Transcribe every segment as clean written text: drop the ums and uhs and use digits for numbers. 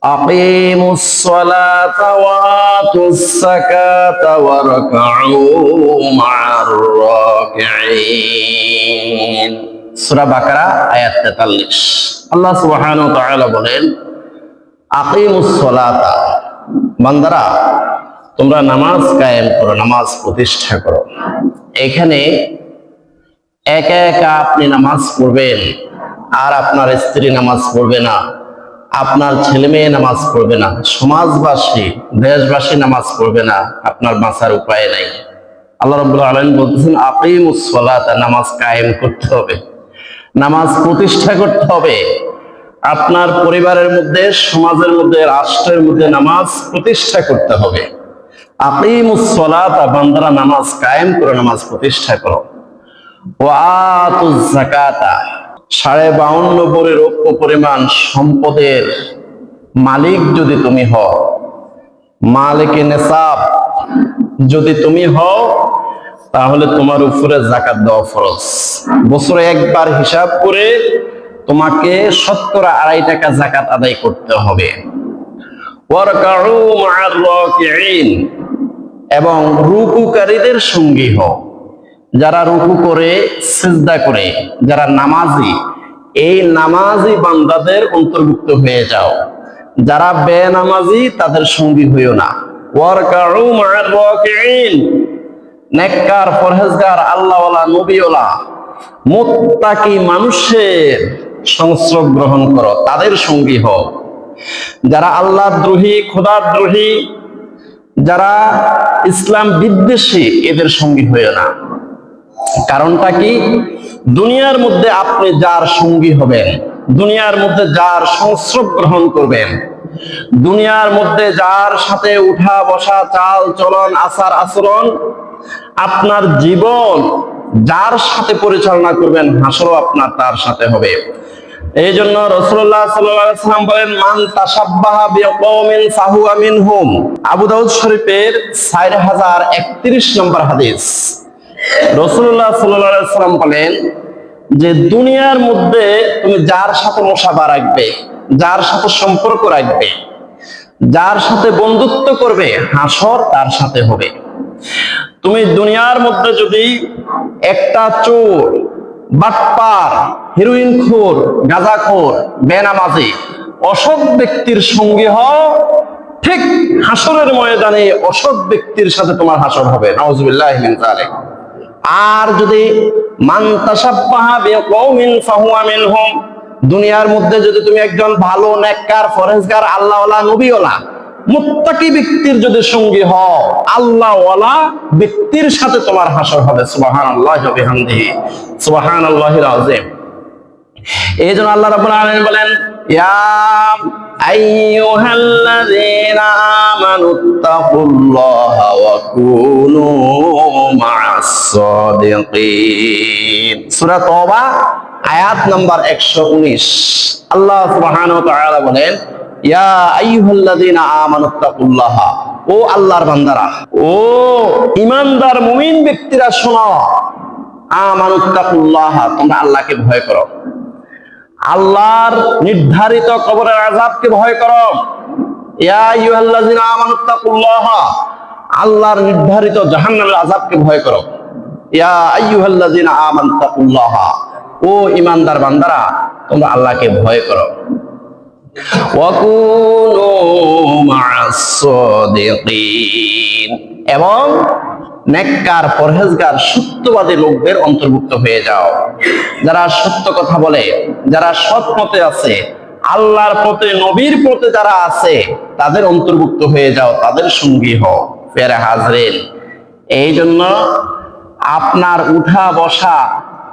আকিমুস সালাতা ওয়া আতুস যাকাতা ওয়ারকাউ মা'আর রাকিঈন। সূরা বাকারা আয়াত 43। আল্লাহ সুবহানাহু ওয়া তাআলা বলেন, আকিমুস সালাতা, বান্দারা তোমরা নামাজ কায়েম করো, নামাজ প্রতিষ্ঠা করো। এখানে একা একা আপনি নামাজ পড়বেন আর আপনার স্ত্রী নামাজ পড়বে না, আপনার ছেলে মেয়ে নামাজ পড়বে না, সমাজবাসী দেশবাসী নামাজ পড়বে না, আপনার বাঁচার উপায় নাই। আল্লাহ রাব্বুল আলামিন বলতেছেন, আকিমুস সালাতা, নামাজ কায়েম করতে হবে, নামাজ প্রতিষ্ঠা করতে হবে। আপনার পরিবারের মধ্যে, সমাজের মধ্যে, রাষ্ট্রের মধ্যে নামাজ প্রতিষ্ঠা করতে হবে। আকিমুস সালাতা, বান্দারা নামাজ কায়েম করো, নামাজ প্রতিষ্ঠা করো। ওয়া আতুজ যাকাতা, 52.5 ভরি রৌপ্য পরিমাণ সম্পদের মালিক যদি তুমি হও, মালিকে নেসাব যদি তুমি হও, তাহলে তোমার উপরে যাকাত দেওয়া ফরজ। বছরে একবার হিসাব করে তোমাকে 2.5 টাকা যাকাত আদায় করতে হবে। ওয়ারকাউ মা'আর রাকিঈন, এবং রুকুকারীদের সঙ্গী হও। যারা রুকু করে, সিজদা করে, যারা নামাজি, এই নামাজি বান্দাদের অন্তর্ভুক্ত হয়ে যাও। যারা বেনামাজি তাদের সঙ্গী হইও না। ওয়ারকাউ মা'আর রাকিঈন, নেককার, পরহেজগার, আল্লাহওয়ালা, নবীওয়ালা, মুত্তাকি মানুষের সংস্রব গ্রহণ করো, তাদের সঙ্গী হও। যারা আল্লাহদ্রোহী, খোদাদ্রোহী, যারা ইসলাম বিদ্বেষী, এদের সঙ্গী হইও না। কারণটা কি? দুনিয়ার মধ্যে আপনি যার সঙ্গী হবেন, দুনিয়ার মধ্যে যার সংস্রব গ্রহণ করবেন, দুনিয়ার মধ্যে যার সাথে উঠা বসা, চাল চলন, আচার আচরণ, আপনার জীবন যার সাথে পরিচালনা করবেন, হাসরও আপনার তার সাথে হবে। এই জন্য রাসূলুল্লাহ সাল্লাল্লাহু আলাইহি ওয়াসাল্লাম বলেন, মান তাশাব্বাহা বিকওমিন ফাহুয়া মিনহুম। আবু দাউদ শরীফের 4031 নম্বর হাদিস। রাসূলুল্লাহ সাল্লাল্লাহু আলাইহি ওয়াসাল্লাম বলেন যে দুনিয়ার মধ্যে তুমি যার সাথে মুসাফা রাখবে, যার সাথে সম্পর্ক রাখবে, যার সাথে বন্ধুত্ব করবে, হাসর তার সাথে হবে। তুমি দুনিয়ার মধ্যে যদি একটা চোর, বাটপার, হেরোইনখোর, গাঁজাখোর, বেনামাজি, অসৎ ব্যক্তির সঙ্গী হও, ঠিক হাসরের ময়দানে অসৎ ব্যক্তির সাথে তোমার হাসর হবে। নাউযুবিল্লাহি মিন যালিক। আর যদি মান তাশাব্বাহা বিকওমিন ফাহুয়া মিনহুম, দুনিয়ার মধ্যে যদি তুমি একজন ভালো, নেককার, পরহেজগার, আল্লাহওয়ালা, নবীওয়ালা, মুত্তাকি ব্যক্তির যদি সঙ্গী হও, আল্লাহওয়ালা ব্যক্তির সাথে তোমার হাসর হবে। সুবহানাল্লাহি ওয়া বিহামদিহি, সুবহানাল্লাহিল আযীম। এই জন্য আল্লাহ রাব্বুল আলামিন বলেন, ইয়া আইয়ুহাল্লাযীনা আমানুত্তাকুল্লাহা ওয়া কুনু মা'আস সাদিকিন। সূরা তওবা আয়াত নাম্বার 119। আল্লাহ সুবহানাহু ওয়া তাআলা বলেন, ইয়া আইয়ুহাল্লাযীনা আমানুত্তাকুল্লাহা, ও আল্লাহর বান্দারা, ও ঈমানদার মুমিন ব্যক্তিরা শোনো, আমানুত্তাকুল্লাহা, তোমরা আল্লাহকে ভয় করো, আল্লাহর নির্ধারিত কবরের আযাবকে ভয় করো। ইয়া আইয়ুহাল্লাযীনা আমানুত্তাকুল্লাহা, আল্লাহর নির্ধারিত জাহান্নামের আযাবকে ভয় করো। ইয়া আইয়ুহাল্লাযীনা আমানুত্তাকুল্লাহা, ও ঈমানদার বান্দারা, তোমরা আল্লাহকে ভয় করো। ওয়া কুনু মা'আস সাদিকিন, এবং নেককার, পরহেজগার, সত্যবাদী লোকদের অন্তর্ভুক্ত হয়ে যাও। যারা সত্য কথা বলে, যারা সৎ পথে আছে, আল্লাহর পথে, নবীর পথে যারা আছে, তাদের অন্তর্ভুক্ত হয়ে যাও, তাদের সঙ্গী হও। প্যারা হাজরিন, এই জন্য আপনার উঠা বসা,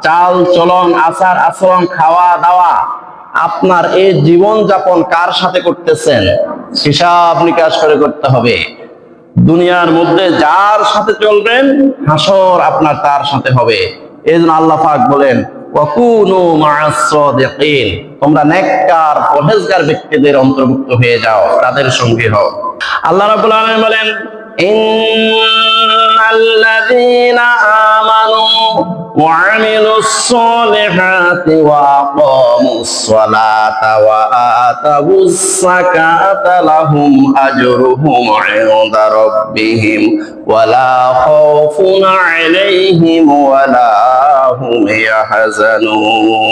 চাল চলন, আচার আচরণ, খাওয়া দাওয়া, আপনার এই জীবন যাপন কার সাথে করতেছেন, হিসাব নিকাশ করে করতে হবে। দুনিয়ার মধ্যে যার সাথে চলবেন, হাসর আপনার তার সাথে হবে। এই জন্য আল্লাহ পাক বলেন, ওয়া কুনু মা'আস সাদিকিন, তোমরা নেককার, পরহেজগার ব্যক্তিদের অন্তর্ভুক্ত হয়ে যাও, তাদের সঙ্গী হও। আল্লাহ রাব্বুল আলামিন বলেন, ইন্নাল্লাযীনা আমানু وعملوا الصالحات وأقاموا الصلاة وآتوا الزكاة لهم أجرهم عند ربهم ولا خوف عليهم ولا هم يحزنون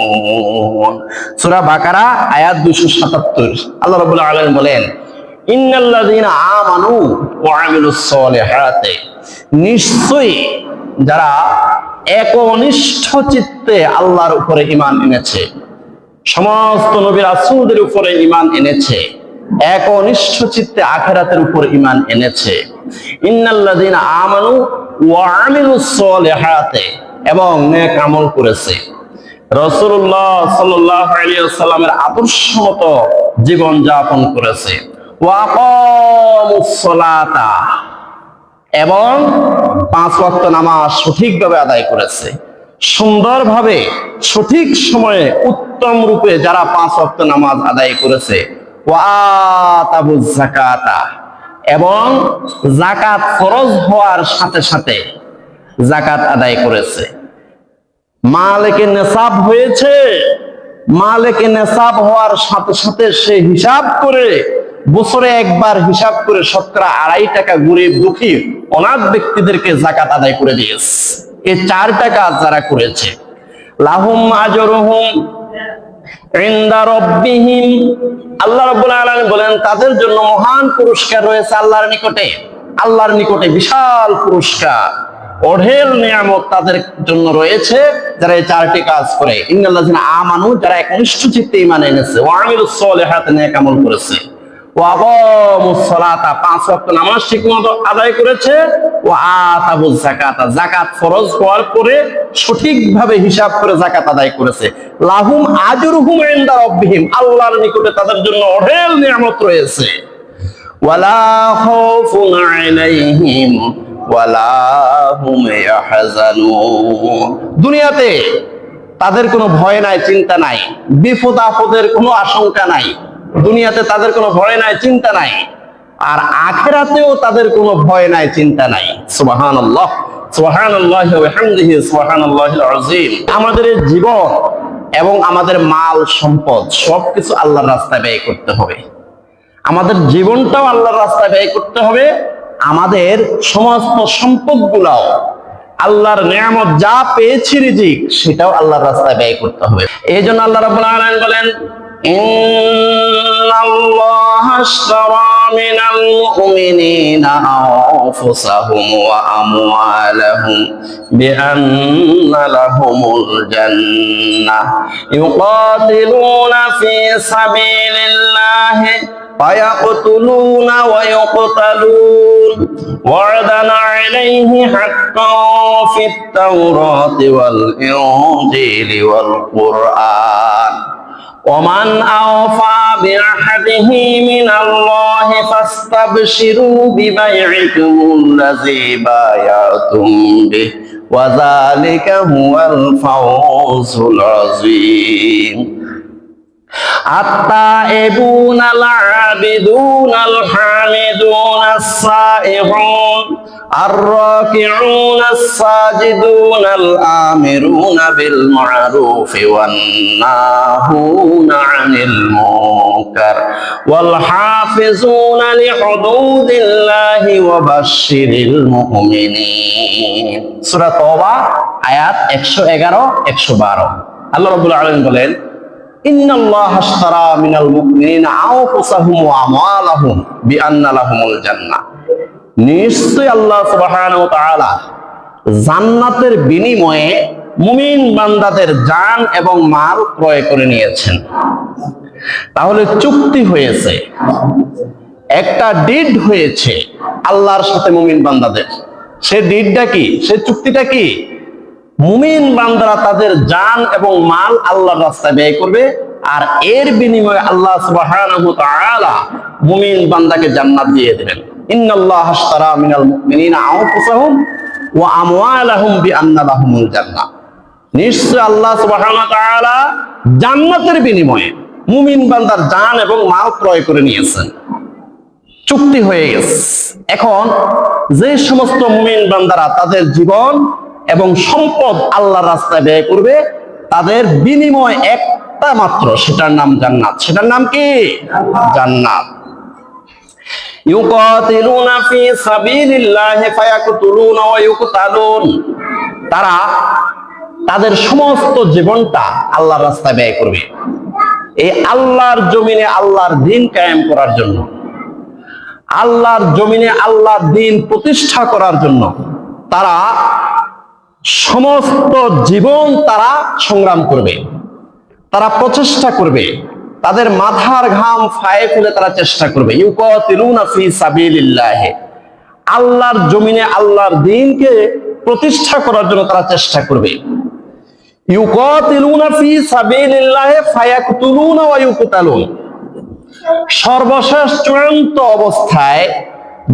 সূরা বাকারা আয়াত 277 আল্লাহ রাব্বুল আলামিন বলেন ইন্নাল্লাযীনা আমানু ওয়া আমিলুস সলিহাতি নিশ্চয়ই যারা একনিষ্ঠ চিত্তে আল্লাহর উপরে ঈমান এনেছে সমস্ত নবী রাসূলদের উপরে ঈমান এনেছে একনিষ্ঠ চিত্তে আখিরাতের উপরে ঈমান এনেছে ইন্নাল্লাযীনা আমানু ওয়া আমিলুস সলিহাতি এবং নেক আমল করেছে রাসূলুল্লাহ সাল্লাল্লাহু আলাইহি ওয়াসাল্লামের আদর্শ মতো জীবন যাপন করেছে ওয়া আকামুস সালাতা এবং 5 ওয়াক্ত নামাজ সঠিকভাবে আদায় করেছে সুন্দরভাবে সঠিক সময়ে উত্তম রূপে যারা 5 ওয়াক্ত নামাজ আদায় করেছে ওয়া আতাবুজ যাকাতা এবং যাকাত ফরজ হওয়ার সাথে সাথে যাকাত আদায় করেছে মালিকে নেসাব হয়েছে মালিকে নেসাব হওয়ার সাথে সাথে সে হিসাব করে বছরে একবার হিসাব করে শতকরা 2.5 টাকা গরিব দুঃখী অনাথ ব্যক্তিদেরকে যাকাত আদায় করে দিয়েছে এই 4টা কাজ যারা করেছে লাহুম আজরুহুম ইনদা রাব্বিহিম আল্লাহ রাব্বুল আলামিন বলেন তাদের জন্য মহান পুরস্কার রয়েছে আল্লাহর নিকটে বিশাল পুরস্কার অঢেল নিয়ামত তাদের জন্য রয়েছে যারা এই 4টি কাজ করে ইন্নাল্লাযীনা আমানু যারা একনিষ্ঠ চিত্তে ঈমান এনেছে ওয়া আমিলুস সলিহাতি নেক আমল করেছে ওয়া আকামুস সালাতা 5 ওয়াক্ত নামাজ ঠিকমতো আদায় করেছে ওয়া আতাবুজ যাকাতা যাকাত ফরজ হওয়ার পরে সঠিকভাবে হিসাব করে যাকাত আদায় করেছে লাহুম আজরুহুম ইনদা রাব্বিহিম আল্লাহর নিকটে তাদের জন্য অঢেল নিয়ামত রয়েছে ওয়ালা খাউফুন আলাইহিম ওয়ালা হুম ইয়াহজানুন দুনিয়াতে তাদের কোনো ভয় নাই চিন্তা নাই বিপদ আপদের কোনো আশঙ্কা নাই দুনিয়াতে তাদের কোনো ভয় নাই চিন্তা নাই আর আখিরাতেও তাদের কোনো ভয় নাই চিন্তা নাই সুবহানাল্লাহ সুবহানাল্লাহি ওয়া বিহামদিহি সুবহানাল্লাহিল আযীম আমাদের এই জীবন এবং আমাদের মাল সম্পদ সবকিছু আল্লাহর রাস্তায় ব্যয় করতে হবে আমাদের জীবনটাও আল্লাহর রাস্তায় ব্যয় করতে হবে আমাদের সমস্ত সম্পদগুলো আল্লাহর নিয়ামত যা পেয়েছি রিজিক সেটাও আল্লাহর রাস্তায় ব্যয় করতে হবে এইজন্য আল্লাহ রাব্বুল আলামিন বলেন ইন্নাল্লাহা আশতারা মিনাল মুমিনিনা আনফুসাহুম ওয়া আমওয়ালাহুম বিআন্না লাহুমুল জান্নাহ ইউকাতিলুনা ফি সাবিলিল্লাহি فيقتلون ويقتلون وعدا عليه حقا في التوراة والإنجيل والقرآن ومن أوفى بعهده من الله فاستبشروا ببيعكم الذي بايعتم به وذلك هو الفوز العظيم التائبون العابدون الحامدون السائحون الراكعون الساجدون الآمرون بالمعروف والناهون عن المنكر والحافظون لحدود الله وبشر المؤمنين সূরা তওবা আয়াত 111 112 আল্লাহ রাব্বুল আলামিন বলেন ইন্নাল্লাহা আশতারা মিনাল মুমিনিনা আনফুসাহুম ওয়া আমওয়ালাহুম বিআন্না লাহুমুল জান্নাহ নিশ্চয়ই আল্লাহ সুবহানাহু ওয়া তাআলা জান্নাতের বিনিময়ে মুমিন বান্দাদের জান এবং মাল ক্রয় করে নিয়েছেন তাহলে চুক্তি হয়েছে একটা ডিড হয়েছে আল্লাহর সাথে মুমিন বান্দাদের সে ডিডটা কি সে চুক্তিটা কি মুমিন বান্দারা তাদের জান এবং মাল আল্লাহর রাস্তায় ব্যয় করবে আর এর বিনিময়ে আল্লাহ সুবহানাহু ওয়া তাআলা মুমিন বান্দাকে জান্নাত দিয়ে দেবেন ইন্নাল্লাহা আশতারা মিনাল মুমিনিনা আনফুসাহুম ওয়া আমওয়ালাহুম বিআন্না লাহুমুল জান্নাহ নিশ্চয় আল্লাহ সুবহানাহু ওয়া তাআলা জান্নাতের বিনিময়ে মুমিন বান্দার জান এবং মাল ক্রয় করে নিয়েছেন চুক্তি হয়ে গেছে এখন যে সমস্ত মুমিন বান্দারা তাদের জীবন এবং সম্পদ আল্লাহর রাস্তায় ব্যয় করবে, তাদের বিনিময় একটা মাত্র, সেটার নাম জান্নাত। সেটার নাম কি? জান্নাত। ইউকাতিলুনা ফি সাবিলিল্লাহি ফায়াকতুলুনা ওয়া ইউকতালুন। তারা তাদের সমস্ত জীবনটা আল্লাহর রাস্তায় ব্যয় করবে, এই আল্লাহর জমিনে আল্লাহর দ্বীন কায়েম করার জন্য, আল্লাহর জমিনে আল্লাহর দ্বীন প্রতিষ্ঠা করার জন্য তারা সমস্ত জীবন তারা সংগ্রাম করবে, তারা প্রচেষ্টা করবে, তাদের মাথার ঘাম ফায়ে ফেলে তারা চেষ্টা করবে। ইউকাতিলুনা ফি সাবিলিল্লাহ, আল্লাহর জমিনে আল্লাহর দ্বীনকে প্রতিষ্ঠা করার জন্য তারা চেষ্টা করবে। ইউকাতিলুনা ফি সাবিলিল্লাহ ফায়াকতুলুনা ওয়া ইউকতালুন। সর্বশেষ চূড়ান্ত অবস্থায়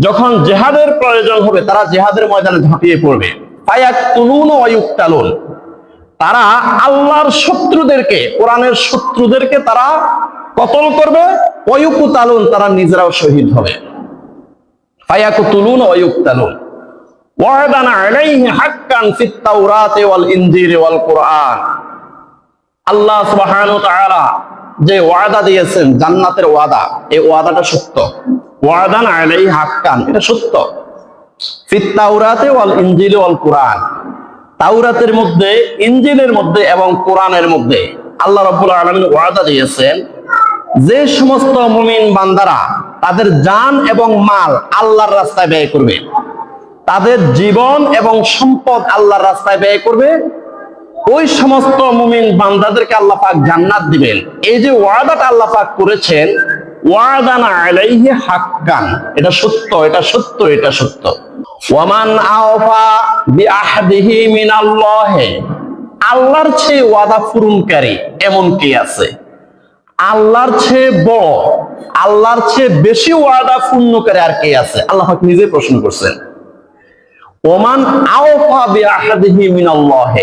যখন জিহাদের প্রয়োজন হবে তারা জিহাদের ময়দানে ঝাঁপিয়ে পড়বে। ফায়াকতুলুনা ওয়া ইউকতালুন, তারা আল্লাহর শত্রুদেরকে, কোরআনের শত্রুদেরকে তারা কতল করবে। ওয়া ইউকতালুন, তারা নিজেরাও শহীদ হবে। ফায়াকতুলুনা ওয়া ইউকতালুন ওয়াদান আলাইহি হাক্কান ফিত তাওরাতি ওয়াল ইনজিলি ওয়াল কুরআন। আল্লাহ সুবহানাহু ওয়া তাআলা যে ওয়াদা দিয়েছেন, জান্নাতের ওয়াদা, এই ওয়াদাটা সত্য। ওয়াদান আলাইহি হাক্কান, এটা সত্য। ফিত তাওরাতি ওয়াল ইনজিলি ওয়াল কুরআন, তাওরাতের মধ্যে, ইনজিলের মধ্যে এবং কোরআনের মধ্যে আল্লাহ রাব্বুল আলামিন ওয়াদা দিয়েছেন যে সমস্ত মুমিন বান্দারা তাদের জান এবং মাল আল্লাহর রাস্তায় ব্যয় করবে, তাদের জীবন এবং সম্পদ আল্লাহর রাস্তায় ব্যয় করবে, ওই সমস্ত মুমিন বান্দাদেরকে আল্লাহ পাক জান্নাত দিবেন। এই যে ওয়াদাটা আল্লাহ পাক করেছেন, ওয়াদান আলাইহি হাক্কান, এটা সত্য, এটা সত্য, এটা সত্য। ওয়ামান আওফা বিআহদিহি মিনাল্লাহ, আল্লাহর চেয়ে ওয়াদা পূরণকারী এমন কে আছে? আল্লাহর চেয়ে বড়, আল্লাহর চেয়ে বেশি ওয়াদা পূর্ণকারী আর কে আছে? আল্লাহ পাক নিজে প্রশ্ন করছেন। ওমান আওফা বিআহদিহি মিনাল্লাহ,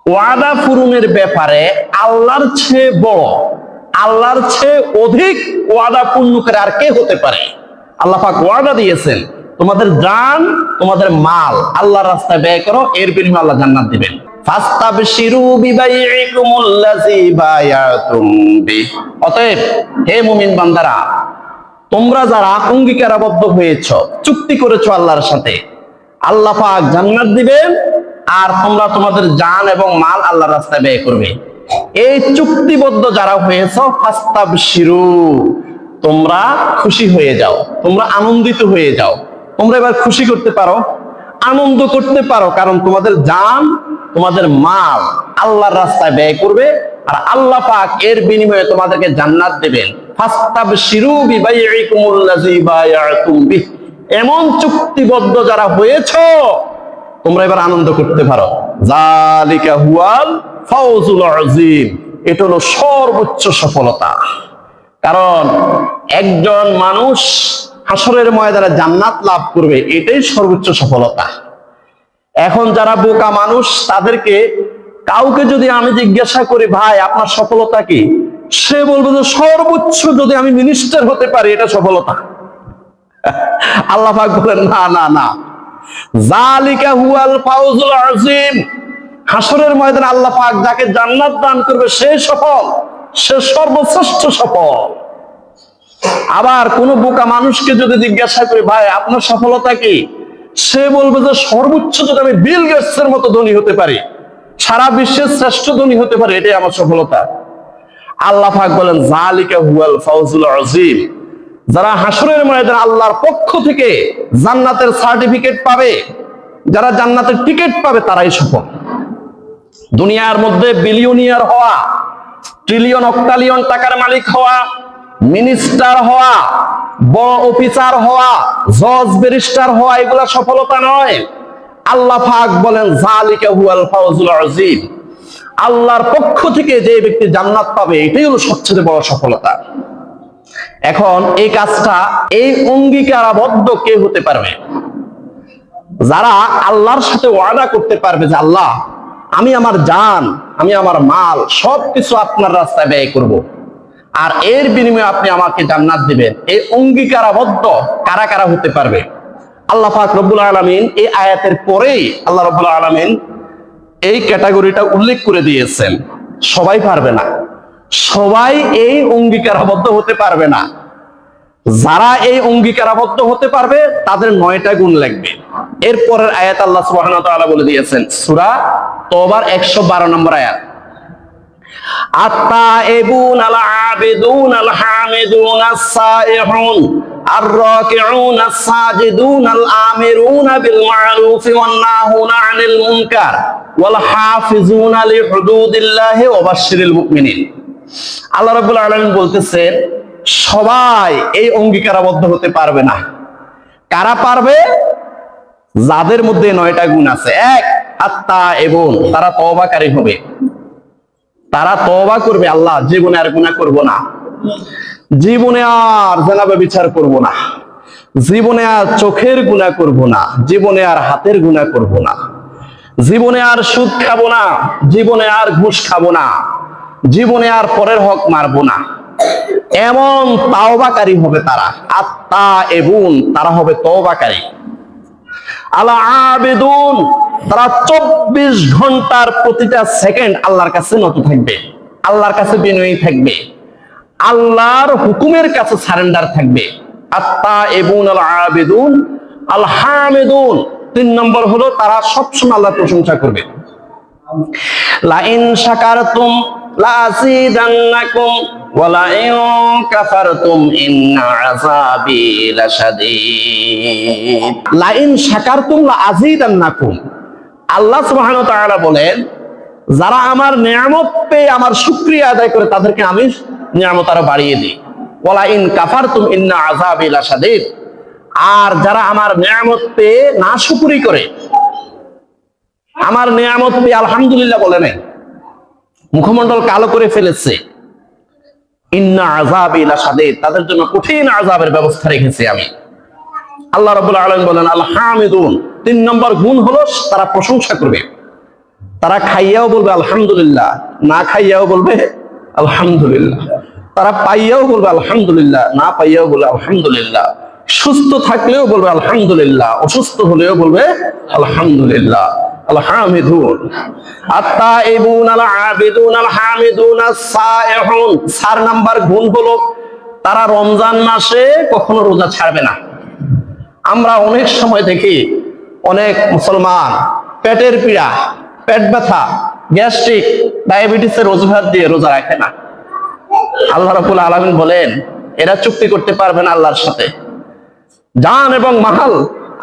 ওয়াদা পূরণের ব্যাপারে আল্লাহর চেয়ে বড়, আল্লাহর চেয়ে অধিক ওয়াদা পূর্ণকারী আর কে হতে পারে? আল্লাহ পাক ওয়াদা দিয়েছেন, তোমাদের জান, তোমাদের মাল আল্লাহর রাস্তায় ব্যয় করো, এর বিনিময়ে আল্লাহ জান্নাত দিবেন। ফাস্তাবশিরু বিবাইইকুমুল্লাযী বায়াতুম বিহি। অতএব হে মুমিন বান্দারা, তোমরা যারা অঙ্গীকারাবদ্ধ হয়েছো, চুক্তি করেছো আল্লাহর সাথে, আল্লাহ পাক জান্নাত দিবেন আর তোমরা তোমাদের জান এবং মাল আল্লাহর রাস্তায় ব্যয় করবে। এই চুক্তিবদ্ধ যারা হয়েছো, ফাস্তাবশিরু, তোমরা খুশি হয়ে যাও, তোমরা আনন্দিত হয়ে যাও, তোমরা এবার খুশি করতে পারো, আনন্দ করতে পারো, কারণ তোমাদের জান, তোমাদের মাল আল্লাহর রাস্তায় ব্যয় করবে আর আল্লাহ পাক এর বিনিময়ে তোমাদেরকে জান্নাত দেবেন। ফাস্তাবশিরু বিবাইইকুমুল্লাযী বায়াতুম বিহি, এমন চুক্তিবদ্ধ যারা হয়েছো তোমরা এবার আনন্দ করতে পারো। যালিকা হুয়াল ফাওজুল আযীম, এটা হলো সর্বোচ্চ সফলতা। কারণ একজন মানুষ হাসরের ময়দানে জান্নাত লাভ করবে, এটাই সর্বোচ্চ সফলতা। এখন যারা বোকা মানুষ, তাদেরকে কাউকে যদি আমি জিজ্ঞাসা করি, ভাই আপনার সফলতা কি, সে বলবে যে সর্বোচ্চ যদি আমি মিনিস্টার হতে পারি এটা সফলতা। আল্লাহ পাক বলেন না না না, যালিকা হুয়াল ফাওজুল আযীম, হাসরের ময়দানে আল্লাহ পাক যাকে জান্নাত দান করবে সে সফল, সে সর্বশ্রেষ্ঠ সফল। আবার কোন বোকা মানুষকে যদি জিজ্ঞাসা করি, ভাই আপনার সফলতা কি, সে বলবে যে সর্বোচ্চ যদি আমি বিল গেটসের মতো ধনী হতে পারি, সারা বিশ্বের শ্রেষ্ঠ ধনী হতে পারি, এটাই আমার সফলতা। আল্লাহ পাক বলেন যালিকা হুয়াল ফাওজুল আযীম, যারা হাসরের ময়দানে আল্লাহর পক্ষ থেকে জান্নাতের সার্টিফিকেট পাবে, যারা জান্নাতের টিকিট পাবে, তারাই সফল। দুনিয়ার মধ্যে বিলিয়নিয়ার হওয়া, ট্রিলিয়ন অক্টালিয়ন টাকার মালিক হওয়া, মিনিস্টার হওয়া, বড় অফিসার হওয়া, জজ ব্যারিস্টার হওয়া, এগুলা সফলতা নয়। আল্লাহ পাক বলেন যালিকা হুয়াল ফাওজুল আযীম, আল্লাহর পক্ষ থেকে যে ব্যক্তি জান্নাত পাবে, এটাই হলো সবচেয়ে বড় সফলতা। এখন এই কাজটা, এই অঙ্গীকারাবদ্ধ কে হতে পারবে? যারা আল্লাহর সাথে ওয়াদা করতে পারবে যে আল্লাহ, আমি আমার জান, আমি আমার মাল সবকিছু আপনার রাস্তায় ব্যয় করব, আর এর বিনিময়ে আপনি আমাকে জান্নাত দিবেন। এই অঙ্গীকারাবদ্ধ কারা কারা হতে পারবে? আল্লাহ পাক রব্বুল আলামিন এই আয়াতের পরেই আল্লাহ রব্বুল আলামিন এই ক্যাটাগরিটা উল্লেখ করে দিয়েছেন। সবাই পারবে না, সবাই এই অঙ্গীকারাবদ্ধ হতে পারবে না। যারা এই অঙ্গীকারাবদ্ধ হতে পারবে তাদের 9টা গুণ লাগবে। এরপরের আয়াত আল্লাহ সুবহানাহু ওয়া তাআলা বলে দিয়েছেন, সূরা তওবার 112 নম্বর আয়াত, আত-তাইবুন আল-আবিদুন আল-হামিদুন আস-সাইহুন আর-রাকিউন আস-সাজিদুন আল-আমিরুন বিল মা'রুফি ওয়ান-নাহুনা আনিল মুনকার ওয়াল হাফিজুনা লিহুদুদিল্লাহি ওয়া বাশশিরিল মুমিনিন। আল্লাহ রাব্বুল আলামিন বলতেছেন, সবাই এই অঙ্গীকারাবদ্ধ হতে পারবে না। কারা পারবে? যাদের মধ্যে 9টা গুণ আছে। এক, আত-তাইবুন, তারা তওবাকারী হবে, তারা তওবা করবে, আল্লাহ জীবনে আর গুনাহ করব না, জীবনে আর জেনা ব্যভিচার করব না, জীবনে আর চোখের গুনাহ করব না, জীবনে আর হাতের গুনাহ করব না, জীবনে আর সুদ খাবো না, জীবনে আর ঘুষ খাবো না, জীবনে আর পরের হক মারবো না। এমন তাওবাকারী হবে তারা। আত-তাইবুন, তারা হবে তওবাকারী। আল-আবিদুন, তারা 24 ঘন্টার প্রতিটা সেকেন্ড আল্লাহর কাছে নত থাকবে, আল্লাহর কাছে বিনয়ী থাকবে, আল্লাহর হুকুমের কাছে সারেন্ডার থাকবে। আত-তাইবুন আল-আবিদুন আল-হামিদুন, 3 নম্বর হলো তারা সবসময় আল্লাহর প্রশংসা করবে। লাইন শাকারতুম লাযিদান্নাকুম ওয়া লাইন কাফারতুম ইন্না আযাবি লাশাদীদ। লাইন শাকারতুম লাযিদান্নাকুম, আল্লাহ সুবহানাহু ওয়া তাআলা বলেন, যারা আমার নিয়ামত পেয়ে আমার শুকরিয়া আদায় করে তাদেরকে আমি নিয়ামত আরো বাড়িয়ে দিই। ওয়া লাইন কাফারতুম ইন্না আযাবি লাশাদীদ, আর যারা আমার নিয়ামত পেয়ে নাশুকরি করে, আমার নিয়ামত পেয়ে আলহামদুলিল্লাহ বলে নাই, মুখমণ্ডল কালো করে ফেলেছে, ইন্না আযাবি লাশাদীদ, তাদের জন্য কঠিন আযাবের ব্যবস্থা রেখেছি আমি। আল্লাহ রাব্বুল আলামিন বলেন আল হামিদুন, 3 নম্বর গুণ হলো তারা প্রশংসা করবে। তারা খাইয়াও বলবে আলহামদুলিল্লাহ, না খাইয়াও বলবে আলহামদুলিল্লাহ, তারা পাইয়াও বলবে আলহামদুলিল্লাহ, না পাইয়াও বলবে আলহামদুলিল্লাহ, সুস্থ থাকলেও বলবে আলহামদুলিল্লাহ, অসুস্থ হলেও বলবে আলহামদুলিল্লাহ। আল-হামিদুন, আত-তাইবুন আল-আবিদুন আল-হামিদুন আস-সাইহুন, 4 নাম্বার গুণ হলো তারা রমজান মাসে কখনো রোজা ছাড়বে না। আমরা অনেক সময় দেখি অনেক মুসলমান পেটের পীড়া, পেট ব্যথা, গ্যাস্ট্রিক, ডায়াবেটিসের অজুহাত দিয়ে রোজা রাখে না। আল্লাহ রাব্বুল আলামিন বলেন, এরা চুক্তি করতে পারবে না আল্লাহর সাথে, জান এবং মাল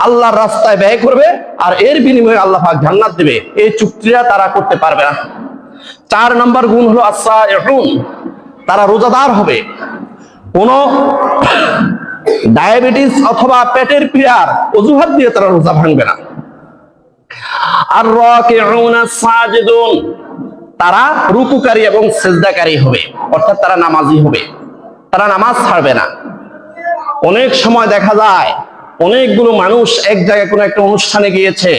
আল্লাহর রাস্তায় ব্যয় করবে আর এর বিনিময়ে আল্লাহ পাক জান্নাত দিবে, এই চুক্তিটা তারা করতে পারবে না। 4 নম্বর গুণ হলো আস-সাইহুন, তারা রোজাদার হবে, কোন ডায়াবেটিস অথবা পেটের পীড়ার অজুহাত দিয়ে তারা রোজা ভাঙবে না। আর-রাকিউন আস-সাজিদুন, তারা রুকুকারী এবং সিজদাকারী হবে, অর্থাৎ তারা নামাজি হবে, তারা নামাজ ছাড়বে না। অনেক সময় দেখা যায় অনেকগুলো মানুষ এক জায়গায় কোনো একটা অনুষ্ঠানে গিয়েছে,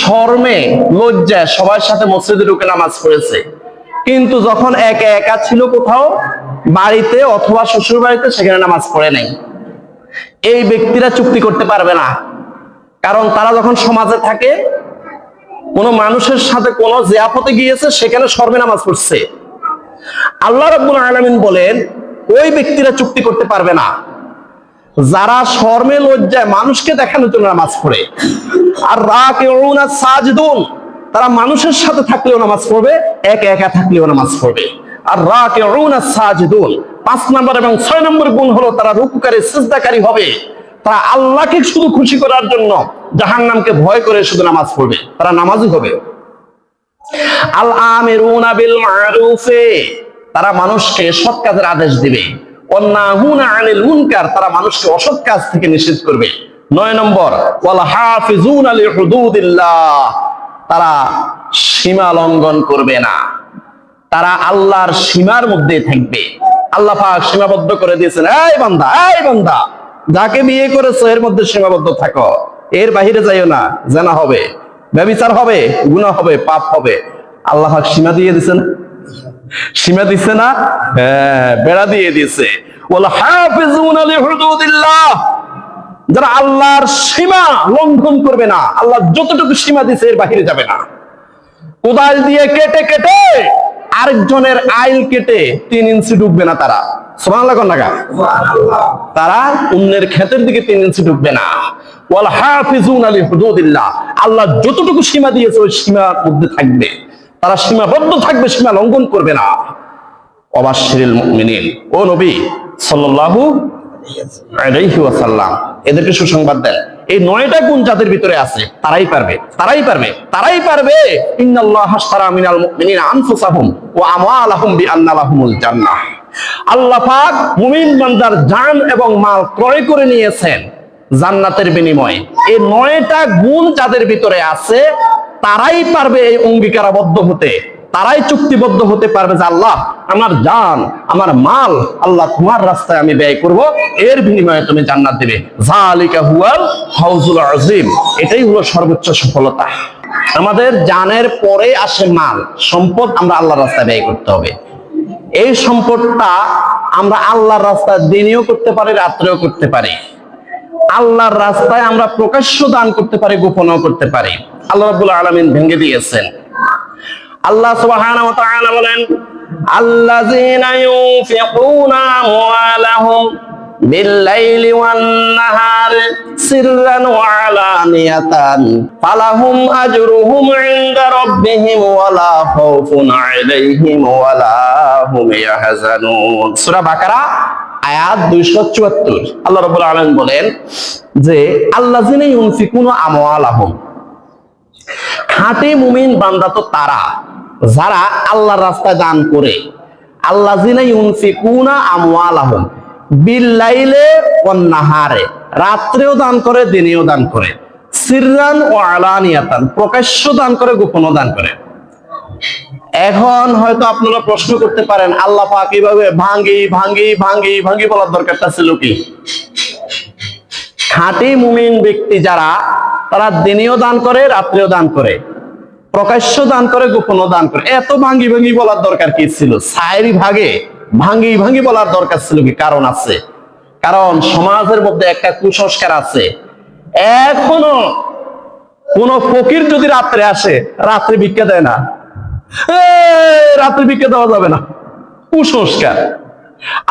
শরমে লজ্জায় সবার সাথে মসজিদে ঢুকে নামাজ পড়েছে, কিন্তু যখন একা একা ছিল কোথাও বাড়িতে অথবা শ্বশুর বাড়িতে, সেখানে নামাজ পড়ে নাই। এই ব্যক্তিরা চুক্তি করতে পারবে না, কারণ তারা যখন সমাজে থাকে, কোনো মানুষের সাথে কোনো জিয়াফতে গিয়েছে, সেখানে শরমে নামাজ পড়ছে। আল্লাহ রাব্বুল আলামিন বলেন, ওই ব্যক্তিরা চুক্তি করতে পারবে না যারা শরমে লজ্জায় মানুষকে দেখানোর জন্য নামাজ পড়ে। আর রাকিউন আস-সাজিদুন, তারা মানুষের সাথে থাকলেও নামাজ পড়বে, একা একা থাকলেও নামাজ পড়বে। আর রাকিউন আস-সাজিদুন, 5 নম্বর এবং 6 নম্বর গুণ হলো তারা রুকুকারী সিজদাকারী হবে। তারা আল্লাহকে শুধু খুশি করার জন্য, জাহান্নামকে ভয় করে শুধু নামাজ পড়বে, তারা নামাজি হবে। আল আমিরুনা বিল মা'রুফে, তারা মানুষকে সৎ কাজের আদেশ দিবে। ওয়ান-নাহুনা আনিল মুনকার, তারা মানুষকে অসৎ কাজ থেকে নিষেধ করবে। 9 নম্বর, ওয়াল হাফিজুনা লিহুদুদিল্লাহ, তারা সীমা লঙ্ঘন করবে না, তারা আল্লাহর সীমার মধ্যে থাকবে। আল্লাহ পাক সীমাবদ্ধ করে দিয়েছেন, এই বান্দা, এই বান্দা, যাকে বিয়ে করেছো এর মধ্যে সীমাবদ্ধ থাকো, এর বাহিরে যাইও না, জানা হবে, ব্যভিচার হবে, গুনাহ হবে, পাপ হবে। আল্লাহ পাক সীমা দিয়ে দিয়েছেন, সীমা দিচ্ছে না, বেড়া দিয়ে দিয়েছে। ওয়াল হাফিজুনা লিহুদুদিল্লাহ, যারা আল্লাহর সীমা লঙ্ঘন করবে না, আল্লাহ যতটুকু সীমা দিয়েছে এর বাহিরে যাবে না। কোদাল দিয়ে কেটে কেটে আরেকজনের আইল কেটে 3 ইঞ্চি ঢুকবে না তারা। সুবহানাল্লাহ কোন লাগা? তারা অন্যের ক্ষেতের দিকে 3 ইঞ্চি ঢুকবে না। ওয়াল হাফিজুনা লিহুদুদিল্লাহ, আল্লাহ যতটুকু সীমা দিয়েছে ওই সীমার মধ্যে থাকবে, তারা সীমাবদ্ধ থাকবে, সীমা লঙ্ঘন করবে না। ওয়াবাশশিরিল মুমিনিন, ও নবী সাল্লাল্লাহু আলাইহি ওয়াসাল্লাম এদেরকে সুসংবাদ দেন, এই 9টা গুণ যাদের ভিতরে আছে তারাই পারবে, তারাই পারবে, তারাই পারবে। ইন্নাল্লাহা আশতারা মিনাল মুমিনিনা আনফুসাহুম ওয়া আমওয়ালাহুম বিআন্না লাহুমুল জান্নাহ, আল্লাহ পাক মুমিন বান্দার জান এবং মাল ক্রয় করে নিয়েছেন জান্নাতের বিনিময়ে। এই 9টা গুণ যাদের ভিতরে আছে তারাই পারবে এই অঙ্গীকারাবদ্ধ হতে, তারাই চুক্তিবদ্ধ হতে পারবে যে আল্লাহ আমার জান আমার মাল আল্লাহ তোমার রাস্তায় আমি ব্যয় করব, এর বিনিময়ে তুমি জান্নাত দিবে। যালিকা হুয়াল ফাউজুল আযীম, এটাই হলো সর্বোচ্চ সফলতা। আমাদের জানের পরে আসে মাল, সম্পদ আমরা আল্লাহর রাস্তায় ব্যয় করতে হবে। এই সম্পদটা আমরা আল্লাহর রাস্তায় দিনেও করতে পারি, রাত্রেও করতে পারি। আল্লাহর রাস্তায় আমরা প্রকাশ্য দান করতে পারি, গোপনেও করতে পারি। আল্লাহ রাব্বুল আলামিন ভেঙে দিয়েছেন। আল্লাহ সুবহানাহু ওয়া তাআলা বলেন, আল্লাযীনা ইউনফিকুনা আমওয়ালাহুম বিল-লাইলি ওয়ান-নাহারি সিররান ওয়া আলানিয়াতান ফালাহুম আজরুহুম ইনদা রাব্বিহিম ওয়া লা খাউফুন আলাইহিম ওয়া লা হুম ইয়াহজানুন। সূরা বাকারা আয়াত 274। আল্লাহ রাব্বুল আলামিন বলেন যে আল্লাযীনা ইউনফিকুনা আমওয়ালাহুম, খাঁটি মুমিন বান্দা তো তারা যারা আল্লাহর রাস্তায় দান করে। আল্লাযীনা ইউনফিকুনা আমওয়ালাহুম বিল-লাইলি ওয়ান-নাহারি, রাত্রেও দান করে দিনেও দান করে, সিররান ওয়া আলানিয়াতান, প্রকাশ্য দান করে গোপনও দান করে। এখন হয়তো আপনারা প্রশ্ন করতে পারেন, আল্লাহ পাক এইভাবে ভাঙ্গি ভাঙ্গি ভাঙ্গি ভাঙ্গি বলার দরকারটা ছিল কি? খাঁটি মুমিন ব্যক্তি যারা, তারা দিনেও দান করে রাত্রেও দান করে, প্রকাশ্য দান করে গোপনও দান করে। এত ভাঙ্গি ভাঙ্গি বলার দরকার কি ছিল? 4 ভাগে ভাঙ্গি ভাঙ্গি বলার দরকার ছিল কি? কারণ আছে, কারণ সমাজের মধ্যে একটা কুসংস্কার আছে। এখনো কোন ফকির যদি রাত্রে আসে, রাত্রে ভিক্ষা দেয় না, রাত্রে ভিক্ষা দেওয়া যাবে না, কুসংস্কার।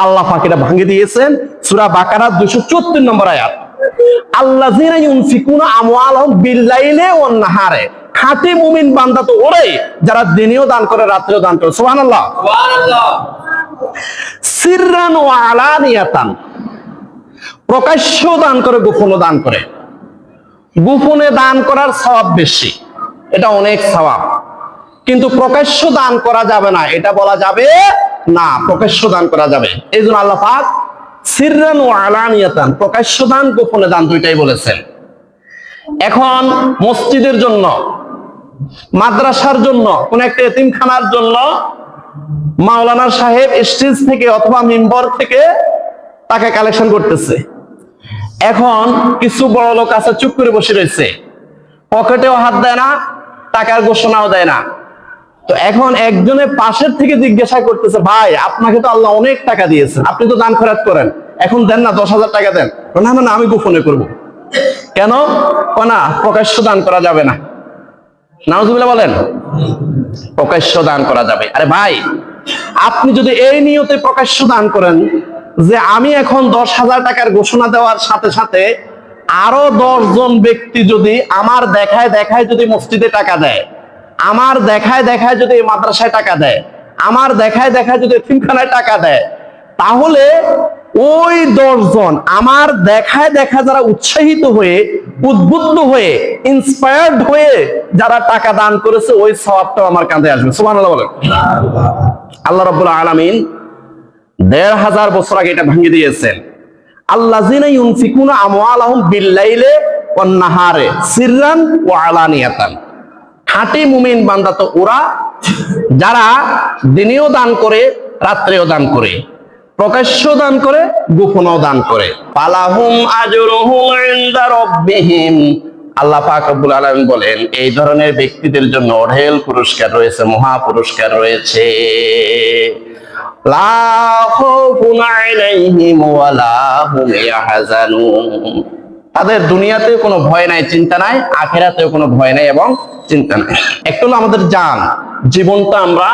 আল্লাহ পাক এটা ভাঙিয়ে দিয়েছেন। সূরা বাকারা 274 নম্বর আয়াত, আল্লাযীনা ইউনফিকুনা আমওয়ালাহুম বিল-লাইলি ওয়ান-নাহারি, খাঁটি মুমিন বান্দা তো ওরাই যারা দিনেও দান করে রাত্রেও দান করে। সুবহানাল্লাহ, সুবহানাল্লাহ। সিররান ওয়া আলানিয়াতান, প্রকাশ্য দান করে গোপনও দান করে। গোপনে দান করার সওয়াব বেশি, এটা অনেক সওয়াব, কিন্তু প্রকাশ্য দান করা যাবে না, এটা বলা যাবে না। প্রকাশ্য দান করা যাবে, এই জন্য আল্লাহ পাক সিররান ওয়া আলানিয়াতান, প্রকাশ্য দান গোপনে দান দুইটাই বলেছেন। এখন মসজিদের জন্য, মাদ্রাসার জন্য, কোন একটা এতিমখানার জন্য মাওলানা সাহেব স্টেজ থেকে অথবা মিম্বর থেকে টাকা কালেকশন করতেছে। এখন কিছু বড় লোক আছে চুপ করে বসে রয়েছে, পকেটেও হাত দেয় না, টাকার ঘোষণাও দেয় না। তো এখন একজনের পাশের থেকে জিজ্ঞাসা করতেছে, ভাই আপনাকে তো আল্লাহ অনেক টাকা দিয়েছেন, আপনি তো দান খয়রাত করেন, এখন দেন না, 10,000 টাকা দেন। না না না, আমি গোপনে করব। কেন? না, প্রকাশ্য দান করা যাবে না। নাউজুবিল্লাহ বলেন, প্রকাশ্য দান করা যাবে। আরে ভাই, আপনি যদি এই নিয়তে প্রকাশ্য দান করেন যে আমি এখন 10,000 টাকার ঘোষণা দেওয়ার সাথে সাথে আরো 10 জন ব্যক্তি যদি আমার দেখায় দেখায় যদি মসজিদে টাকা দেয়, আমার দেখায় দেখায় যদি মাদ্রাসায় টাকা দেয়, আমার দেখায় দেখায় যদি এতিমখানায় টাকা দেয়, তাহলে ওই 10 জন আমার দেখায় দেখা যারা উৎসাহিত হয়ে, উদ্বুদ্ধ হয়ে, ইন্সপায়ার্ড হয়ে যারা টাকা দান করেছে, ওই সওয়াবটাও আমার কাঁধে আসবে। সুবহানাল্লাহ বলেন। আল্লাহ রাব্বুল আলামিন 1500 বছর আগে এটা ভেঙে দিয়েছেন। আল্লাযীনা ইউনফিকুনা আমওয়ালাহুম বিল-লাইলি ওয়ান-নাহারি সিররান ওয়া আলানিয়াতান, খাঁটি মুমিন বান্দা তো ওরা যারা দিনেও দান করে রাত্রেও দান করে, প্রকাশ্য দান করে গোপনও দান করে। ফালাহুম আজরুহুম ইনদা রাব্বিহিম, আল্লাহ পাক রব্বুল আলামিন বলেন এই ধরনের ব্যক্তিদের জন্য অঢেল পুরস্কার রয়েছে, মহা পুরস্কার রয়েছে। লা খাউফুন আলাইহিম ওয়া লা হুম ইয়াহজানুন, তাদের দুনিয়াতেও কোনো ভয় নাই, চিন্তা নাই, আখিরাতেও কোনো ভয় নাই এবং চিন্তা নাই। একটা হলো আমাদের জান, জীবনটা আমরা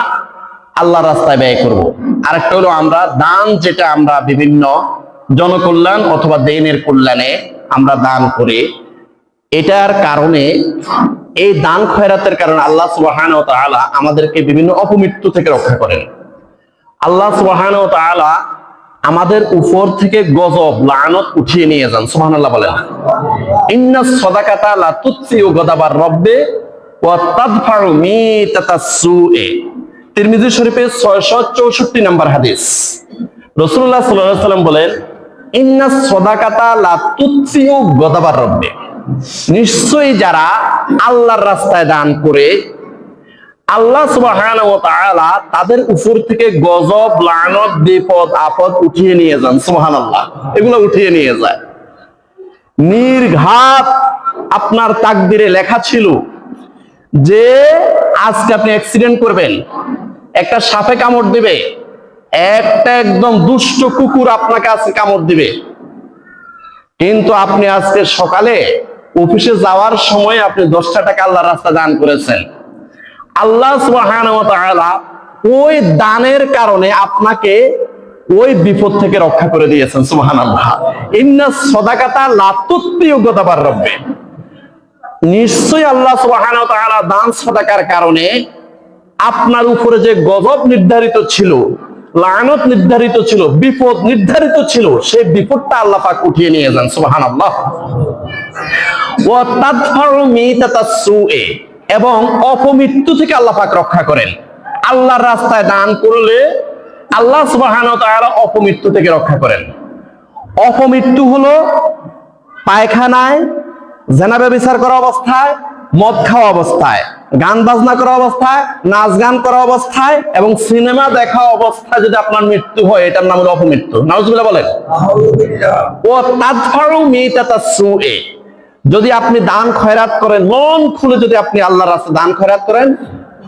আল্লাহ রাস্তায় ব্যয় করব। আরেকটা হলো আমরা দান, যেটা আমরা বিভিন্ন জনকল্যাণ অথবা দেনের কল্যাণে আমরা দান করি। এটার কারণে, এই দান খয়রাতের কারণে আল্লাহ সুবহানাহু ওয়া তাআলা আমাদেরকে বিভিন্ন অপমৃত্যু থেকে রক্ষা করেন। আল্লাহ সুবহানাহু ওয়া তাআলা আমাদের উপর থেকে গজব, লানত উঠিয়ে নিয়ে যান। সুবহানাল্লাহ বলেন। ইন্নাস সাদাকাতা লা তুতফিউ গদাবার রব্বে ওয়া তাদফাউ মিতাতাস সুএ। তিরমিজি শরীফে 664 নম্বর হাদিস। রাসূলুল্লাহ সাল্লাল্লাহু আলাইহি ওয়াসাল্লাম বলেন, ইন্নাস সাদাকাতা লা তুতফিউ গদাবার রব্বে। নিশ্চয়ই যারা আল্লাহর রাস্তায় দান করে, আল্লাহ সুবহানাহু ওয়া তাআলা তাদের উপর থেকে গজব, লানত, বিপদ, আপদ উঠিয়ে নিয়ে যান। সুবহানাল্লাহ, এগুলো উঠিয়ে নিয়ে যায়। নির্ঘাত আপনার তাকদিরে লেখা ছিল যে আজকে আপনি অ্যাক্সিডেন্ট করবেন, একটা সাপে কামড় দিবে, একটা একদম দুষ্ট কুকুর আপনাকে আজকে কামড় দিবে, কিন্তু আপনি আজকে সকালে অফিসে যাওয়ার সময় আপনি 10টা টাকা আল্লাহর রাস্তায় দান করেছেন। আল্লাহ সুবহানাহু ওয়া তাআলা ওই দানের কারণে আপনাকে ওই বিপদ থেকে রক্ষা করে দিয়েছেন। সুবহানাল্লাহ। ইন্নাস সাদাকাতা লা তুতফিউ গদাবার রব্বে। নিশ্চয়ই আল্লাহ সুবহানাহু ওয়া তাআলা দান সাদাকার কারণে আপনার উপরে যে গজব নির্ধারিত ছিল, লানত নির্ধারিত ছিল, বিপদ নির্ধারিত ছিল, সেই বিপদটা আল্লাহ পাক উঠিয়ে নিয়ে যান। সুবহানাল্লাহ। ওয়া তাদফাউ মিতাতাস সুএ। এবং অপমৃত্যু থেকে আল্লাহ পাক রক্ষা করেন। আল্লাহর রাস্তায় দান করলে আল্লাহ সুবহানাহু ওয়া তাআলা অপমৃত্যু থেকে রক্ষা করেন। অপমৃত্যু হলো পায়খানায়, জেনা ব্যভিচার করা অবস্থায়, মদ খাওয়া অবস্থায়, গান বাজনা করা অবস্থায়, নাচ গান করা অবস্থায় এবং সিনেমা দেখা অবস্থায় যদি আপনার মৃত্যু হয়, এটার নাম হলো অপমৃত্যু। নাউজুবিল্লাহ বলেন। ও তাদফাউ মিতাতাস সুএ। যদি আপনি দান খয়রাত করেন, মন খুলে যদি আপনি আল্লাহর রাস্তায় দান খয়রাত করেন,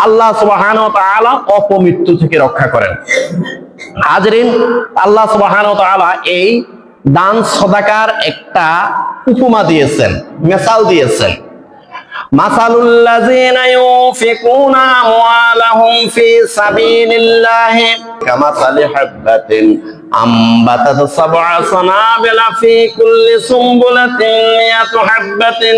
আল্লাহ সুবহানাহু ওয়া তাআলা অপমৃত্যু থেকে রক্ষা করেন। হাজরিন, আল্লাহ সুবহানাহু ওয়া তাআলা এই দান সাদাকার একটা উপমা দিয়েছেন, মিসাল দিয়েছেন। মাসালুল লাযিনা ইউনফিকুনা আমওয়ালাহুম ফি সাবিলিল্লাহি কামাসালি হাববাতিন আম্বাতাত সাবআ সানাবিলা ফি কুল্লি সুমবুলাতিন মিয়াতু হাববাতিন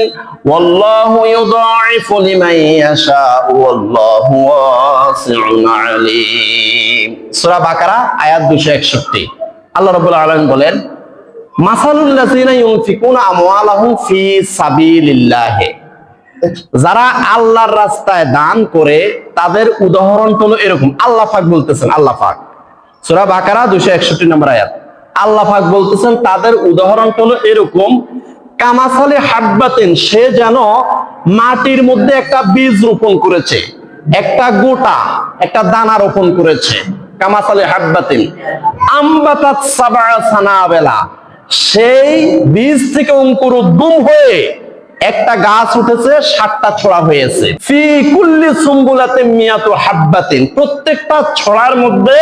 ওয়াল্লাহু ইউদাঈফু লিমান ইয়াশাউ ওয়াল্লাহু ওয়াসিউন আলীম। সূরা বাকারা আয়াত 261। আল্লাহ রাব্বুল আলামিন বলেন, মাসালুল লাযিনা ইউনফিকুনা আমওয়ালাহুম ফি সাবিলিল্লাহি। যারা আল্লাহর রাস্তায় দান করে তাদের উদাহরণ হলো এরকম। আল্লাহ পাক বলতেছেন, আল্লাহ পাক সূরা বাকারা 261 নম্বর আয়াত, আল্লাহ পাক বলতেছেন তাদের উদাহরণ হলো এরকম, কামাসালি হাববাতিন, সে যেন মাটির মধ্যে একটা বীজ রোপণ করেছে, একটা গোটা, একটা দানা রোপণ করেছে। কামাসালি হাববাতিন আম্বাতাত সাবআ সানাবিলা, সেই বীজ থেকে অঙ্কুরোদ্গম হয়ে একটা গাছ উঠেছে, 7টা ছড়া হয়েছে। ফি কুল্লি সুমবুলাতিন মিয়াতু হাববাতিন, প্রত্যেকটা ছড়ার মধ্যে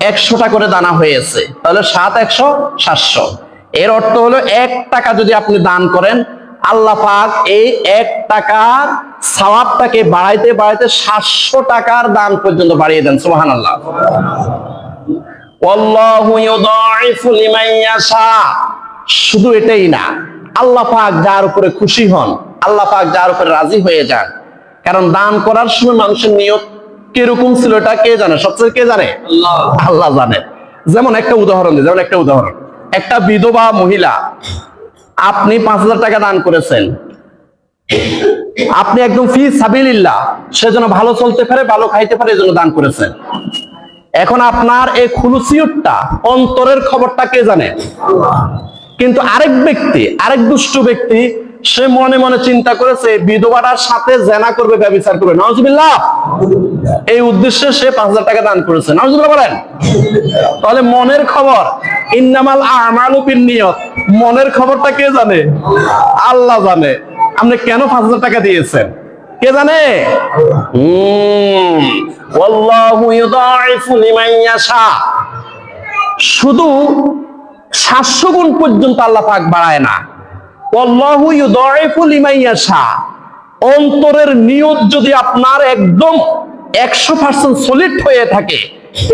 100টা করে দানা হয়েছে। তাহলে 7 100 700। এর অর্থ হলো 1 টাকা যদি আপনি দান করেন, আল্লাহ পাক এই 1 টাকার সওয়াবটাকে বাড়াইতে বাড়াইতে 700 টাকার দান পর্যন্ত বাড়িয়ে দেন। সুবহানাল্লাহ। ওয়াল্লাহু ইউদাঈফু লিমান ইয়াশা। শুধু এটাই না, আল্লাহ পাক যার উপরে খুশি হন, আল্লাহ পাক যার উপরে রাজি হয়ে যান। কারণ দান করার সময় মানুষের নিয়ত কিরকম ছিল এটা কে জানে? সবচেয়ে কে জানে? আল্লাহ জানে। যেমন একটা উদাহরণ দিই, একটা বিধবা মহিলা, আপনি 5000 টাকা দান করেছেন, আপনি একদম ফি সাবিলিল্লাহ, সে যেন ভালো চলতে পারে, ভালো খাইতে পারে, এজন্য দান করেছেন। এখন আপনার এই খুলুসিয়তটা, অন্তরের খবরটা কে জানে? কিন্তু আরেক ব্যক্তি, আরেক দুষ্ট ব্যক্তি, সে মনে মনে চিন্তা করেছে বিধবাটার সাথে জেনা করবে, ব্যভিচার করবে। নাউজুবিল্লাহ। এই উদ্দেশ্যে সে 5000 টাকা দান করেছে। নাউজুবিল্লাহ বলেন। তাহলে মনের খবর, ইন্নামাল আমালু বিন্নিয়াত, মনের খবরটা কে জানে? আল্লাহ জানে। আপনি কেন 5000 টাকা দিয়েছেন কে জানে? ওয়াল্লাহু ইউদাঈফু লিমান ইয়াশা। শুধু 700 গুণ পর্যন্ত আল্লাহ পাক বাড়ায় না, আল্লাহু ইউদাইফু লিমান ইয়াশা। অন্তরের নিয়ত যদি আপনার একদম 100% সলিড হয়ে থাকে,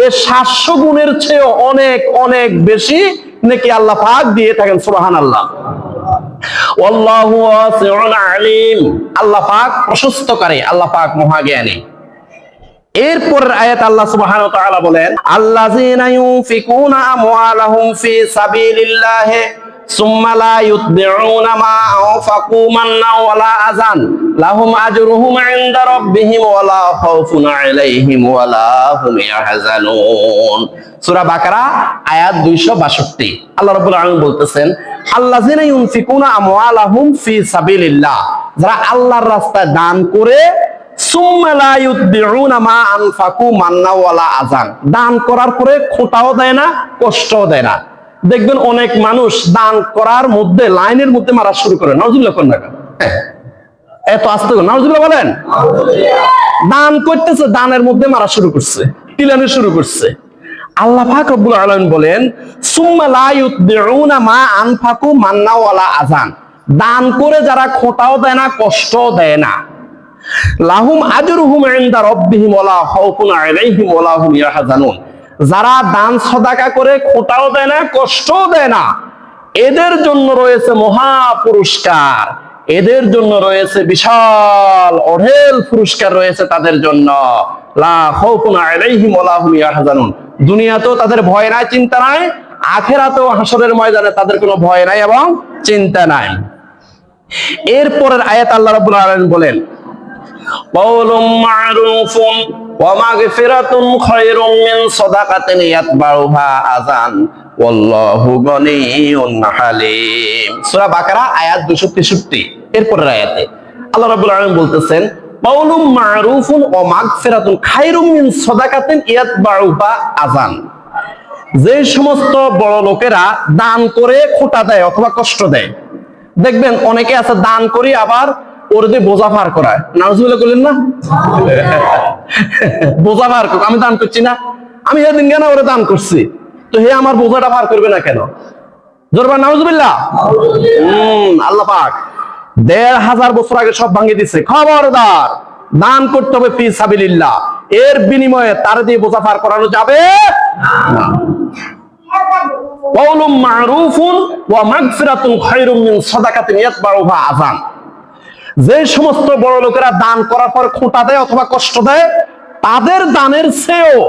এ 700 গুণের চেয়ে অনেক অনেক বেশি নাকি আল্লাহ পাক দিয়ে থাকেন। সুবহানাল্লাহ। আল্লাহু ওয়াসিউন আলিম, আল্লাহ পাক প্রশস্তকারী, আল্লাহ পাক মহাজ্ঞানী। এরপরের আয়াত আল্লাহ সুবহানাহু ওয়া তাআলা বলেন, আল্লাযীনা ইউনফিকুনা আমওয়ালাহুম ফি সাবিলিল্লাহি সুম্মা লা ইউতবিউনা মা আনফাকু মান্নাও ওয়ালা আযান লাহুম আজরুহুম ইনদা রাব্বিহিম ওয়ালা খাউফুন আলাইহিম ওয়ালা হুম ইয়াহজানুন। সূরা বাকারা আয়াত 262। আল্লাহ রাব্বুল আলামিন বলতেছেন, আল্লাযীনা ইউনফিকুনা আমওয়ালাহুম ফি সাবিলিল্লাহ, যারা আল্লাহর রাস্তায় দান করে, সুম্মা লা ইউতবিউনা মা আনফাকু মান্নাও ওয়ালা আযান, দান করার পরে খোঁটাও দেয় না, কষ্টও দেয় না। দেখবেন অনেক মানুষ দান করার মধ্যে লাইনের মধ্যে মারা শুরু করে। নাউজুবিল্লাহ কোন না, এত আস্তে করে নাউজুবিল্লাহ বলেন। দান করতেছে, দানের মধ্যে মারা শুরু করছে, টিলানো শুরু করছে। আল্লাহ পাক রব্বুল আলামিন বলেন, সুম্মা লা ইউতবিউনা মা আনফাকু মান্নাও ওয়ালা আযান, দান করে যারা খোঁটাও দেয় না, কষ্টও দেয় না, লাহুম আজরুহুম ইনদা রাব্বিহিম ওয়ালা খাউফুন আলাইহিম ওয়ালা হুম ইয়াহজানুন, যারা দান সদাকা করে খোঁটাও দেয় না, কষ্টও দেয় না, এদের জন্য রয়েছে মহা পুরস্কার, এদের জন্য রয়েছে বিশাল অঢেল পুরস্কার রয়েছে তাদের জন্য। লা খাউফুন আলাইহিম ওয়ালা হুম ইয়াহজানুন, দুনিয়াতেও তাদের ভয় নাই, চিন্তা নাই, আখিরাতেও হাসরের ময়দানে তাদের কোনো ভয় নাই এবং চিন্তা নাই। এরপরের আয়াত আল্লাহ রাব্বুল আলামিন বলেন, কওলুম মা'রুফুন ওয়া মাগফিরাতুন খায়রুম মিন সাদাকাতিন ইয়াতবাউহা আযান ওয়াল্লাহু গনিয়্যুন হালিম। সূরা বাকারা আয়াত 263। এরপরের আয়াতে আল্লাহ রাব্বুল আলামিন বলতেছেন, কওলুম মা'রুফুন ওয়া মাগফিরাতুন খায়রুম মিন সাদাকাতিন ইয়াতবাউহা আযান, যে সমস্ত বড় লোকেরা দান করে খোঁটা দেয় অথবা কষ্ট দেয়। দেখবেন অনেকে আছে দান করি আবার ওর দিয়ে বোঝা পার করায়। নাউজুবিল্লাহ বললেন না, বোঝা পার কর, আমি দান করছি না, আমি এদিন কেন ওরে দান করছি, তো হে আমার বোঝাটা পার করবে না কেন? জোরবার নাউজুবিল্লাহ। আল্লাহ পাক ১৫০০ বছর আগে সব ভাঙিয়ে দিচ্ছে। খবরদার, দান করতে হবে ফি সাবিলিল্লাহ, এর বিনিময়ে তার দিয়ে বোঝা পার করানো যাবে না। কওলুম মা'রুফুন ওয়া মাগফিরাতুন খায়রুম মিন সাদাকাতিন ইয়াতবাউহা আযান, যে সমস্ত বড় লোকেরা দান করার পর খোঁটা দেয় অথবা কষ্ট দেয়, তাদের দানের চেয়েও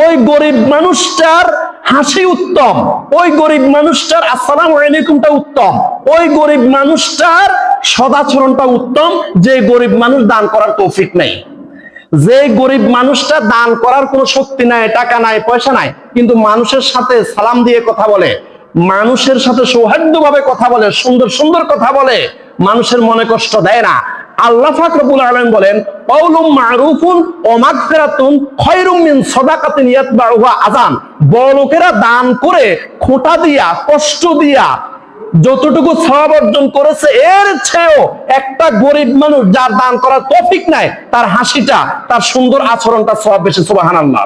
ওই গরিব মানুষটার হাসি উত্তম, ওই গরিব মানুষটার আসসালামু আলাইকুমটা উত্তম, ওই গরিব মানুষটার সদাচরণটা উত্তম, যে গরিব মানুষ দান করার তৌফিক নেই, যে গরিব মানুষটা দান করার কোনো শক্তি নাই, টাকা নাই, পয়সা নাই, কিন্তু মানুষের সাথে সালাম দিয়ে কথা বলে, মানুষের সাথে সৌহার্দ্যভাবে কথা বলে, সুন্দর সুন্দর কথা বলে, মানুষের মনে কষ্ট দেয় না। আল্লাহ পাক রব্বুল আলামিন বলেন, কওলুম মা'রুফুন ওয়া মাগফিরাতুন খায়রুম মিন সাদাকাতিন ইয়াতবাউহা আযান, বড় লোকেরা দান করে খোঁটা দিয়া, কষ্ট দিয়া যতটুকু সওয়াব অর্জন করেছে, এর চেয়েও একটা গরিব মানুষ যার দান করার তৌফিক নাই, তার হাসিটা, তার সুন্দর আচরণটা সওয়াব বেশি। সুবহানাল্লাহ।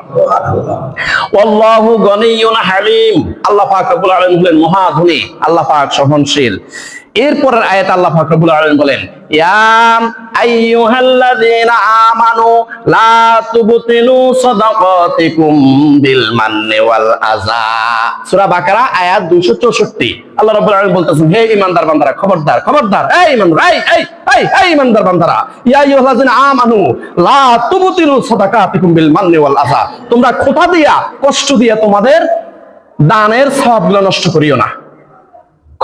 আল্লাহু গনিয়্যুন হালিম, আল্লাহ পাক রব্বুল আলামিন হলেন মহাধনী, আল্লাহ পাক সহনশীল। এরপরের আয়াত আল্লাহ পাক রব্বুল আলামিন বলেন, ইয়া আইয়ুহাল্লাযীনা আমানু লা তুবতিলু সাদাকাতিকুম বিল মান্নি ওয়াল আযা। সূরা বাকারা আয়াত 264। আল্লাহ রাব্বুল আলামিন বলতেছেন, হে ঈমানদার বান্দারা, খবরদার খবরদার, এই ঈমানদার, এই ঈমানদার বান্দারা, ইয়া আইয়ুহাল্লাযীনা আমানু লা তুবতিলু সাদাকাতিকুম বিল মান্নি ওয়াল আযা, তোমরা খোঁটা দিয়া, কষ্ট দিয়া তোমাদের দানের সওয়াবগুলো নষ্ট করিও না।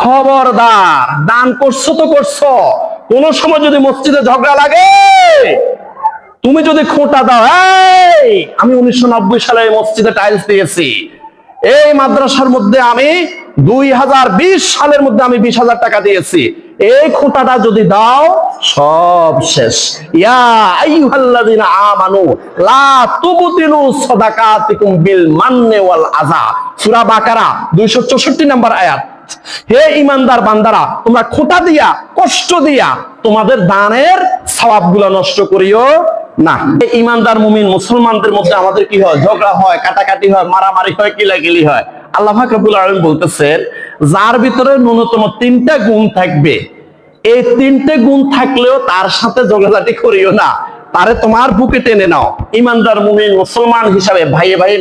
খবরদার, দান করছো তো করছো, কোন সময় যদি মসজিদে ঝগড়া লাগে, তুমি যদি খোঁটা দাও, আমি 1990 সালে মসজিদে টাইলস দিয়েছি, এই মাদ্রাসার মধ্যে আমি 2020 সালের মধ্যে আমি 20,000 টাকা দিয়েছি, এই খোঁটাটা যদি দাও, সব শেষ। ইয়া আইয়ুহাল্লাযীনা আমানু লা তুবতিলু সাদাকাতিকুম বিল মান্নি ওয়াল আযা। সূরা বাকারা 264 নম্বর আয়াত। হে ঈমানদার বান্দারা, তোমরা খোঁটা দিয়া, কষ্ট দিয়া তোমাদের দানের সওয়াবগুলো নষ্ট করিও না। ঈমানদার মুমিন মুসলমানদের মধ্যে আমাদের কি হয়? ঝগড়া হয়, কাটাকাটি হয়, মারামারি হয়, কিলাকিলি হয়। আল্লাহ পাক রব্বুল আলামিন বলতেছেন যার ভিতরে ন্যূনতম 3টা গুণ থাকবে, এই 3টে গুণ থাকলেও তার সাথে ঝগড়াঝাটি করিও না, তারে তোমার বুকে টেনে নাও। ইমানদার মুমিন মুসলমান হিসাবে ভাইয়ে ভাইয়ে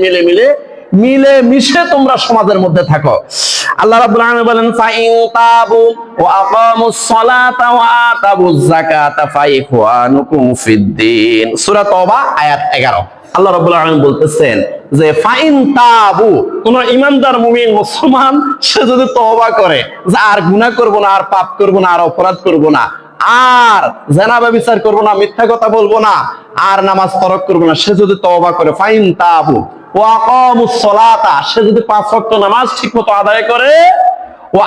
মিলে মিশে তোমরা সমাজের মধ্যে থাকো। আল্লাহ রাব্বুল আলামিন বলেন ফাইন তাবু ওয়া আকামুস সালাতা ওয়া আতাবুজ যাকাতা ফাইখওয়ানুকুম ফিদ্দিন, সূরা তওবা আয়াত 11। আল্লাহ রাব্বুল আলামিন বলতেছেন যে ফাইন তাবু, কোন ইমানদার মুমিন মুসলমান সে যদি তওবা করে যে আর গুনাহ করব না, আর পাপ করব না, আর অপরাধ করব না, আর জিনা ব্যভিচার করব না, মিথ্যা কথা বলবো না, আর নামাজ তরক করব না, সে যদি তওবা করে ফাইন তাবু ওয়া আকামুস সালাতা, সে যদি 5 ওয়াক্ত নামাজ ঠিকমতো আদায় করে, ওয়া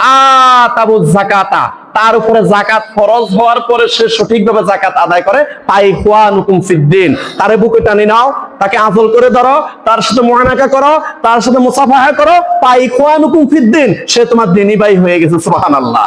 আতাবুজ যাকাতা, তার উপরে যাকাত ফরজ হওয়ার পরে সে সঠিকভাবে যাকাত আদায় করে, ফাইখওয়ানুকুম ফিদ্দিন, তারে বুকে টানি নাও, তাকে আঁচল করে ধরো, তার সাথে মুআনাকা করো, তার সাথে মুসাফাহা করো, ফাইখওয়ানুকুম ফিদ্দিন, সে তোমার দ্বীনী ভাই হয়ে গেছে। সুবহানাল্লাহ।